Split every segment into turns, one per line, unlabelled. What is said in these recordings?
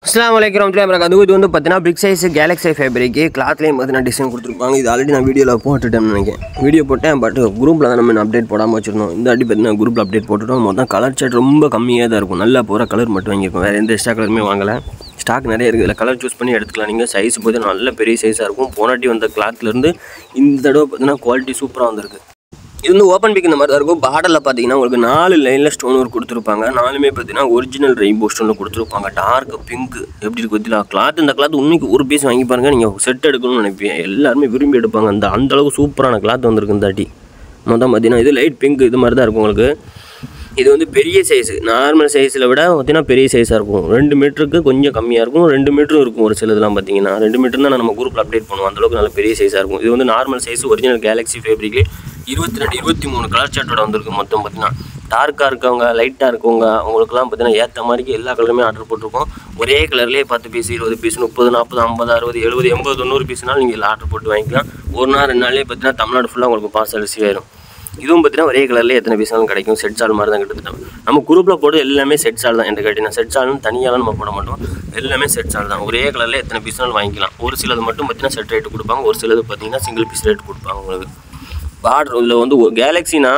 Assalamualaikum warahmatullahi wabarakatuh. இது வந்து பார்த்தீங்கன்னா பிக் சைஸ் கேலக்ஸி ஃபேப்ரிக் கிளாத்லேயும் பார்த்தீங்கன்னா டிசைன் கொடுத்துருப்பாங்க. இது ஆல்ரெடி நான் வீடியோவில் போட்டுட்டேன்னு நினைக்கிறேன். வீடியோ போட்டேன், பட் குரூப்பில் தான் நம்ம அப்டேட் போடாமல் வச்சுருந்தோம். இந்த வாட்டி பார்த்தீங்கன்னா குரூப்பில் அப்டேட் போட்டுட்டோம். மொத்தம் கலர் சார்ட் ரொம்ப கம்மியாக தான் இருக்கும். நல்லா போகிற கலர் மட்டும் வாங்கியிருக்கோம். வேறு எந்த எக்ஸ்ட்ரா கலருமே வாங்கலை. ஸ்டாக் நிறைய இருக்குது. இதில் கலர் சூஸ் பண்ணி எடுத்துக்கலாம். நீங்கள் சைஸ் பார்த்தீங்கன்னா நல்ல பெரிய சைஸாக இருக்கும். போனாட்டி வந்த கிளாத்லேருந்து இந்த தடவை பார்த்தீங்கன்னா குவாலிட்டி சூப்பராக வந்திருக்கு. இது வந்து ஓப்பன் பிக் இந்த மாதிரி தான் இருக்கும். பார்டரில் பார்த்தீங்கன்னா உங்களுக்கு 4 லைனில் ஸ்டோன் ஒர்க் கொடுத்துருப்பாங்க. 4மே பார்த்தீங்கன்னா ஒரிஜினல் ரெயின்போ ஸ்டோனில் கொடுத்துருப்பாங்க. டார்க் பிங்க் எப்படி இருக்கு பார்த்தீங்களா? கிளாத் இந்த கிளாத் உண்மைக்கு ஒரு பீஸ் வாங்கி பாருங்கள். நீங்கள் செட் எடுக்கணும்னு நினைப்பீங்க. எல்லாருமே விரும்பி எடுப்பாங்க. அந்தளவுக்கு சூப்பரான கிளாத் வந்திருக்கு இந்த தாட்டி. மொத்தம் பார்த்தீங்கன்னா இது லைட் பிங்க் இது மாதிரி தான் இருக்கும் உங்களுக்கு. இது வந்து பெரிய சைஸு. நார்மல் சைஸில் விட பார்த்தீங்கன்னா பெரிய சைஸாக இருக்கும். 2 மீட்டருக்கு கொஞ்சம் கம்மியாக இருக்கும். 2 மீட்டரும் இருக்கும். ஒரு சில இதெல்லாம் பார்த்தீங்கன்னா 2 மீட்டர் தான் நம்ம குரூப்பில் அப்டேட் பண்ணுவோம். அந்தளவுக்கு நல்ல பெரிய சைஸாக இருக்கும். இது வந்து நார்மல் சைஸ் ஒரிஜினல் கேலக்ஸி ஃபேப்ரிக்லேயே 22 23 கலர் சார்ட்டோட வந்திருக்கு. மொத்தம் பார்த்தீங்கன்னா டார்க்காக இருக்கவங்க லைட்டாக இருக்கவங்க அவங்களுக்குலாம் பார்த்தீங்கன்னா ஏற்ற மாதிரி எல்லா கலருமே ஆர்டர் போட்டிருக்கோம். ஒரே கலர்லேயே 10 பீஸ் 20 பீஸ் 30 40 50 60 70 80 90 பீஸ்னாலும் நீங்கள் ஆர்டர் போட்டு வாங்கிக்கலாம். ஒரு நாள் 2 நாள்லேயே பார்த்தீங்கன்னா தமிழ்நாடு ஃபுல்லாக உங்களுக்கு பார்சல் ரிசீவ் ஆயிடும். இதுவும் பார்த்தீங்கன்னா ஒரே கலரில் எத்தனை பீஸாலும் கிடைக்கும். செட் சால் மாதிரி தான் கிட்டத்தட்ட நம்ம குரூப்பில் போட்டு எல்லாமே செட் சால் தான். என்று கேட்டிங்கன்னா செட் சால்னு தனியாலாம் நம்ம போட மாட்டோம். எல்லாமே செட் சால் தான். ஒரே கலரில் எத்தனை பீஸ்னாலும் வாங்கிக்கலாம். ஒரு சிலது மட்டும் பார்த்தீங்கன்னா செட் ரேட்டு கொடுப்பாங்க. ஒரு சிலது பார்த்தீங்கன்னா சிங்கிள் பீஸ் ரேட் கொடுப்பாங்க உங்களுக்கு. பார்டர் இதில் வந்து கேலக்ஸினா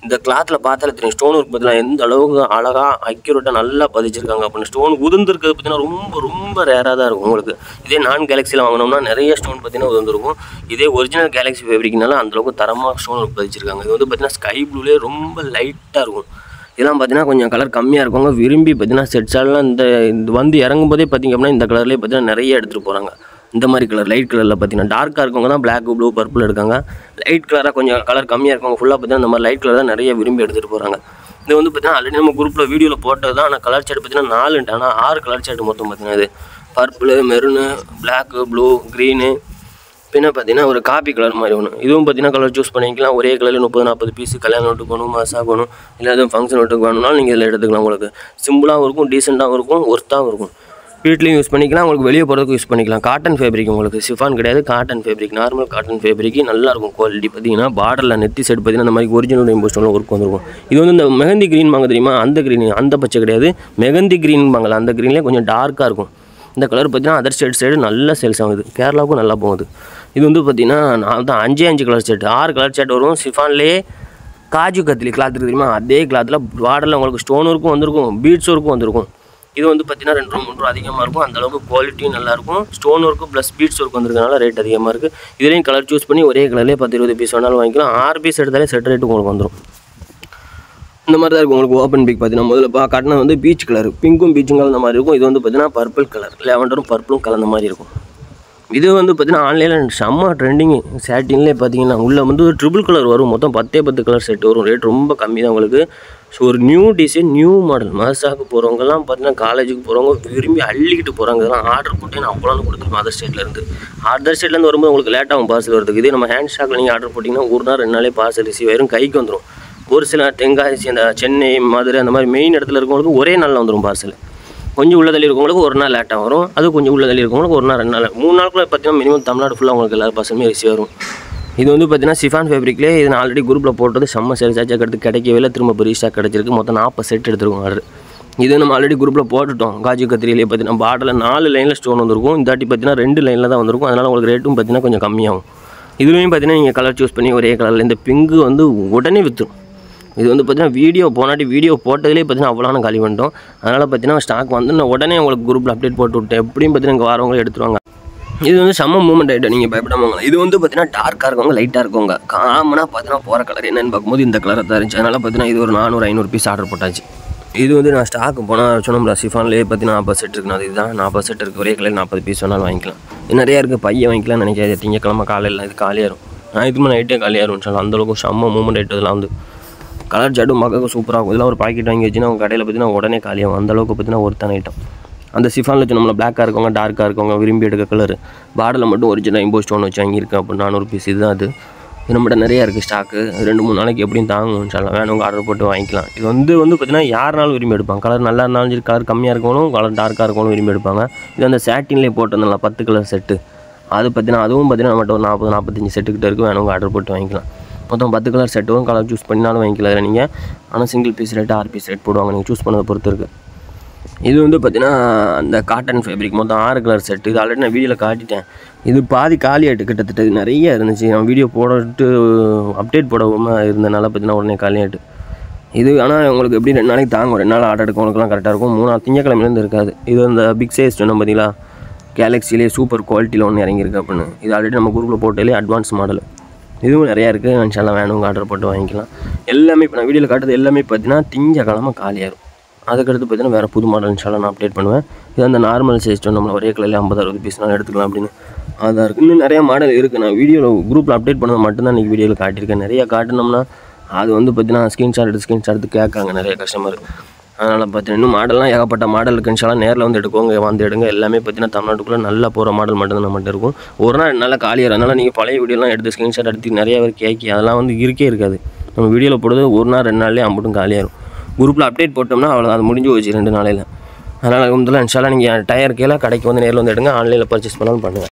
இந்த கிளாத்தில் பார்த்தாலே தெரியும். ஸ்டோன் ஒர்க் பார்த்தீங்கன்னா எந்த அளவுக்கு அழகாக அக்யூரேட்டாக நல்லா பதிச்சிருக்காங்க அப்படின்னு. ஸ்டோன் உதிர்ந்துருக்கிறது பார்த்தீங்கன்னா ரொம்ப ரொம்ப ரேராக தான் இருக்கும் உங்களுக்கு. இதே நான் கேலக்ஸியில் வாங்கினோம்னா நிறைய ஸ்டோன் பார்த்தீங்கன்னா உதிர்ந்துருக்கும். இதே ஒரிஜினல் கேலக்ஸி ஃபேப்ரிக்னால அந்தளவுக்கு தரமாக ஸ்டோன் ஒர்க் பதிச்சிருக்காங்க. இது வந்து பார்த்தீங்கன்னா ஸ்கை ப்ளூலேயே ரொம்ப லைட்டாக இருக்கும். இதெல்லாம் பார்த்தீங்கன்னா கொஞ்சம் கலர் கம்மியாக இருக்கவங்க விரும்பி பார்த்தீங்கன்னா செட் சால்லாம் இந்த வந்து இறங்கும் போதே பார்த்திங்க அப்படின்னா இந்த கலர்லேயே பார்த்தீங்கன்னா நிறைய எடுத்துகிட்டு போகிறாங்க. இந்த மாதிரி கலர் லைட் கலரில் பார்த்தீங்கன்னா டார்க்காக இருக்கவங்க தான் பிளாக் ப்ளூ பர்பிள் எடுக்காங்க. லைட் கலராக கொஞ்சம் கலர் கம்மியாக இருக்கவங்க ஃபுல்லாக பார்த்தீங்கன்னா இந்த மாதிரி லைட் கலர் தான் நிறைய விரும்பி எடுத்துகிட்டு போகிறாங்க. இது வந்து பார்த்தீங்கன்னா ஆல்ரெடி நம்ம குரூப்பில் வீடியோவில் போட்டது தான். ஆனால் கலர் சார்ட் பார்த்தீங்கன்னா 4 ஆனால் 6 கலர் சார்ட் மொத்தம் பார்த்தீங்கன்னா இது purple maroon block blue green பின்ன பார்த்தீங்கன்னா ஒரு காப்பி கலர் மாதிரி ஒன்று. இதுவும் பார்த்தீங்கன்னா கலர் சூஸ் பண்ணிக்கலாம். ஒரே கலரில் 30 40 பீஸ் கல்யாணம் நோட்டுக்கு வேணும், மசாக் வேணும், இல்லை எதுவும் ஃபங்க்ஷன் நோட்டுக்கு வேணும்னாலும் நீங்கள் இதில் எடுத்துக்கலாம். உங்களுக்கு சிம்பிளாகவும் இருக்கும், டீசெண்டாகவும் இருக்கும், ஒர்த்தாகவும் இருக்கும். வீட்லேயும் யூஸ் பண்ணிக்கலாம், உங்களுக்கு வெளியே போகிறதுக்கு யூஸ் பண்ணிக்கலாம். காட்டன் ஃபேப்ரிக் உங்களுக்கு சிஃபான் கிடையாது, cotton fabric normal cotton fabric நல்லாயிருக்கும். குவாலிட்டி பார்த்தீங்கன்னா பார்டரில் நெத்தி செட் பார்த்தீங்கன்னா இந்த மாதிரி ஒரிஜினல் ரெயின்போ ஸ்டோனில் ஒர்க் வந்துருக்கும். இது வந்து இந்த மெஹந்தி க்ரீன் வாங்க தெரியுமா? அந்த க்ரீன் அந்த பச்சை கிடையாது, மெஹந்தி க்ரீன் வாங்கல. அந்த க்ரீன்லேயே கொஞ்சம் டார்க்காக இருக்கும். இந்த கலர் பார்த்தீங்கன்னா அதர் சைடு நல்ல சேல்ஸ் ஆகுது. கேரளாவுக்கும் நல்லா போகுது. இது வந்து பார்த்தீங்கன்னா நான் தான் 5 கலர் செட் 6 கலர் செட் வரும். சிஃபான்லேயே காஜு கத்திலி கிளாத் இருக்குது தெரியுமா? அதே கிளாத்தில் பார்டரில் உங்களுக்கு ஸ்டோன் ஒர்க்கும் வந்திருக்கும், பீட்ஸ் ஒர்க்கும் வந்திருக்கும். இது வந்து பார்த்தீங்கன்னா 2 ரூபா 3 ரூபா அதிகமாக இருக்கும். அந்தளவுக்கு குவாலிட்டியும் நல்லாயிருக்கும். ஸ்டோன் ஒர்க்கும் ப்ளஸ் பீட்ஸ் ஒர்க் வந்துருக்கனால ரேட் அதிகமாக இருக்குது. இதுலேயும் கலர் சூஸ் பண்ணி ஒரே கலர்லேயே 10 20 பீஸ் வேணாலும் வாங்கிக்கலாம். 6 பீஸ் எடுத்தாலே செட் ரேட்டு உங்களுக்கு வந்துடும். இந்த மாதிரி தான் இருக்கும் உங்களுக்கு. ஓப்பன் பிக் பார்த்தீங்கன்னா முதல்ல காட்டினா வந்து பீச் கலர் பிங்க்கும் பீச்சும் கலந்த மாதிரி இருக்கும். இது வந்து பார்த்தீங்கன்னா பர்பிள் கலர் லேவண்டரும் பர்பிளும் கலந்த மாதிரி இருக்கும். இது வந்து பார்த்தீங்கன்னா ஆன்லைனில் செம்ம ட்ரெண்டிங்கு. சேட்டின்லேயே பார்த்தீங்கன்னா உள்ளே வந்து ஒரு ட்ரிபிள் கலர் வரும். மொத்தம் 10 கலர் செட் வரும். ரேட் ரொம்ப கம்மி தான் உங்களுக்கு. ஸோ ஒரு நியூ டிசைன் நியூ மாடல் மசாக்கு போகிறவங்கலாம் பார்த்தீங்கன்னா காலேஜுக்கு போகிறவங்க விரும்பி அள்ளிக்கிட்டு போகிறாங்க. இதெல்லாம் ஆர்டர் போட்டு நான் அப்போலாம் கொடுத்துருப்பேன். அதர் ஸ்டேட்லேருந்து வரும்போது உங்களுக்கு லேட்டாகும் பார்சல் வரதுக்கு. இதே நம்ம ஹேண்ட் ஸ்டாக்கில் நீங்கள் ஆர்டர் போட்டிங்கன்னா ஒரு நாள் 2 நாளே பார்சல் ரிசீவ் ஆயிரும், கைக்கு வந்துடும். ஒரு சில தென்காசி அந்த சென்னை மதுரை அந்த மாதிரி மெயின் இடத்துல இருக்கவங்களுக்கு ஒரே நாளில் வந்துடும் பார்சல். கொஞ்சம் உள்ள தள்ளி இருக்கவங்களுக்கு ஒரு நாள் லேட்டாக வரும். அது கொஞ்சம் உள்ள தள்ளி இருக்கவங்களுக்கு ஒரு நாள் 2 நாள் 3 நாளுக்குள்ள பார்த்தீங்கன்னா மினிமம் தமிழ்நாடு ஃபுல்லாக உங்களுக்கு எல்லா பார்சலுமே ரிசீவ் வரும். இது வந்து பார்த்தீங்கன்னா சிஃபான் ஃபேப்ரிக்லேயே இது நான் ஆல்ரெடி குரூப்பில் போட்டது செம்ம சேல்ஸ் ஆச்சு. அடுத்து கிடைக்கவே இல்லை, திரும்ப பெரிய ஸ்டாக் கிடச்சிருக்கு. மொத்தம் 40 செட் எடுத்துருக்கோம் ஆர்டர். இது நம்ம ஆல்ரெடி குரூப்பில் போட்டுட்டோம். காஜு கத்திரியிலே பார்த்தீங்கன்னா பார்டரில் 4 லைனில் ஸ்டோன் வந்திருக்கும். இந்த தாட்டி பார்த்தீங்கன்னா 2 லைனில் தான் வந்திருக்கும். அதனால் உங்களுக்கு ரேட்டும் பார்த்தீங்கன்னா கொஞ்சம் கம்மியாகும். இதுலேயும் பார்த்தீங்கன்னா நீங்கள் கலர் சூஸ் பண்ணி ஒரே கலரில் இந்த பிங்கு வந்து உடனே விற்றுரும். இது வந்து பார்த்தீங்கன்னா வீடியோ போட்டதுலேயே பார்த்தீங்கன்னா அவ்வளோ காலி பண்ணிட்டோம். அதனால் பார்த்தீங்கன்னா ஸ்டாக் வந்து நான் உடனே உங்களுக்கு குரூப்பில் அப்டேட் போட்டு விட்டேன். எப்படியும் பார்த்தீங்கன்னா இங்கே வரவங்களே எடுத்துருவாங்க. இது வந்து செம்ம மூவ்மெண்ட் ஆகிட்டோம், நீங்கள் பயப்படாமல். இது வந்து பார்த்தீங்கன்னா டார்க்காக இருக்கவங்க லைட்டாக இருக்கவங்க காமனாக பார்த்தீங்கன்னா போகிற கலர் என்னென்னு பார்க்கும்போது இந்த கலரை தான் இருந்துச்சு. அதனால் பார்த்தீங்கன்னா இது ஒரு 400 500 பீஸ் ஆர்டர் போட்டாச்சு. இது வந்து நான் ஸ்டாக்கு போனால் சொன்னோம்ல சிஃபான்லேயே பார்த்தீங்கன்னா 40 செட் இருக்குண்ணா. இதுதான் 40 செட் இருக்குது. ஒரே கலர் 40 பீஸ் வேணாலும் வாங்கிக்கலாம். இது நிறையா இருக்குது. பையன் வாங்கிக்கலாம்னு நினைக்காது. திங்கக்கிழமை காலையில் இது காலியாகும். ஞாயிற்றுக்கிழமை நைட்டே காலியாகும். சொன்னால் அந்தளவுக்கு செம்ம மூவ்மெண்ட் ஆகிட்டு இதெல்லாம் வந்து கலர் சார்ட்டும் பார்க்க சூப்பராக இருக்கும். இதெல்லாம் ஒரு பாக்கெட் வாங்கி வச்சுன்னா அவங்க கடையில் பார்த்தீங்கன்னா உடனே காலியாகும். அந்தளவுக்கு பார்த்தீங்கன்னா ஒருத்தான ஐட்டம். அந்த சிஃபானில் வச்சு நம்மளை பிளாக்காக இருக்கவங்க டார்க்காக இருக்கவங்க விரும்பி எடுக்க கலர் பார்டரில் மட்டும் ஒரிஜினல் ரெயின்போ ஸ்டோன் வச்சு வாங்கியிருக்கேன். அப்போ 400 பீஸ் இதுதான். அது நம்மகிட்ட நிறையா இருக்குது ஸ்டாக்கு. 2-3 நாளைக்கு எப்படியும் தாங்கும். சொல்லலாம் வேணுங்க ஆர்டர் போட்டு வாங்கிக்கலாம். இது வந்து பார்த்தீங்கன்னா யாருனாலும் விரும்பி எடுப்பாங்க. கலர் நல்லா இருந்தாலும் சரி, கலர் கம்மியாக இருக்கணும், கலர் டார்க்காக இருக்கணும் விரும்பி எடுப்பாங்க. இது அந்த சேட்டின்லேயே போட்டிருந்தால 10 கலர் செட்டு அது பார்த்தீங்கன்னா அதுவும் பார்த்தீங்கன்னா நம்மகிட்ட ஒரு 40 45 செட்டுக்கிட்ட இருக்குது. வேணுங்க ஆர்டர் போட்டு வாங்கிக்கலாம். மொத்தம் 10 கலர் செட்டும் கலர் சூஸ் பண்ணினாலும் வாங்கிக்கலாம். நீங்கள் ஆனால் single piece rate 6 piece rate போடுவாங்க. நீங்கள் சூஸ் பண்ணதை பொறுத்து இருக்குது. இது வந்து பார்த்தீங்கன்னா அந்த காட்டன் ஃபேப்ரிக் மொத்தம் 6 கலர் செட். இது ஆல்ரெடி நான் வீடியோவில் காட்டிட்டேன். இது பாதி காலி ஆகிட்டு கிட்டத்தட்ட நிறைய இருந்துச்சு. நான் வீடியோ போட்டு அப்டேட் போடாமல் இருந்தனால பார்த்தீங்கன்னா உடனே காலி ஆகிட்டு. இது ஆனால் உங்களுக்கு எப்படி 2 நாளைக்கு தாங்கும். 2 நாள் ஆர்டர் எடுக்கவங்களுக்குலாம் கரெக்டாக இருக்கும். 3 திங்கக்கிழமையிலேருந்து இருக்காது. இது அந்த பிக் சைஸ் சொன்னோம் பார்த்தீங்களா, கேலக்ஸிலே சூப்பர் குவாலிட்டியில் ஒன்று இறங்கியிருக்கு அப்படின்னு. இது ஆல்ரெடி நம்ம குரூப்பில் போட்டாலே அட்வான்ஸ் மாடல். இதுவும் நிறையா இருக்குது. இன்ஷால்லா வேணுங்க ஆர்டர் போட்டு வாங்கிக்கலாம். எல்லாமே இப்போ நான் வீடியோவில் காட்டுறது எல்லாமே பார்த்தீங்கன்னா திங்கக்கிழமை காலியாகும். அதுக்கடுத்து பார்த்தீங்கன்னா வேறு புது மாடல் இன்ஷால்லா நான் அப்டேட் பண்ணுவேன். இது அந்த நார்மல் சைஸ் நம்ம ஒரே கலரில் 50-60 பீஸ்னாலும் எடுத்துக்கலாம் அப்படின்னு அதான் இருக்குது. இன்னும் நிறையா மாடல் இருக்குது. நான் வீடியோவில் குரூப்பில் அப்டேட் பண்ணது மட்டும்தான் இன்றைக்கி வீடியோவில் காட்டியிருக்கேன். நிறையா காட்டினோம்னா அது வந்து பார்த்தீங்கன்னா ஸ்க்ரீன்ஷாட் எடுத்து கேட்காங்க நிறைய கஸ்டமர். அதனால் பார்த்தீங்கன்னா இன்னும் மாடல்லாம் ஏகப்பட்ட மாடல் இருக்குது. இன்ஷால்லா நேரில் வந்து எடுக்கோங்க, வந்து எடுங்க. எல்லாமே பார்த்தீங்கன்னா தமிழ்நாட்டுக்குள்ளே நல்லா போகிற மாடல் மட்டும்தான் நம்மகிட்ட இருக்கும். ஒரு நாள் நல்லா காலியாக. அதனால் நீங்கள் பழைய வீடியோலாம் எடுத்து ஸ்க்ரீன்ஷாட் எடுத்து நிறைய பேர் கேட்கி அதெல்லாம் வந்து இருக்காது. நம்ம வீடியோவில் போடுறது ஒரு நாள் 2 நாள்லேயே அம்பட்டும் காலியாகும். குரூப்பில் அப்டேட் போட்டோம்னா அவ்வளோ அது முடிஞ்சு போச்சு 2 நாளையில். அதனால் இன்ஷால்லா நீங்கள் டயர் கீழே கடைக்கு வந்து நேரில் வந்து எடுங்க. ஆன்லைனில் பர்ச்சேஸ் பண்ணாலும் பண்ணுங்கள்.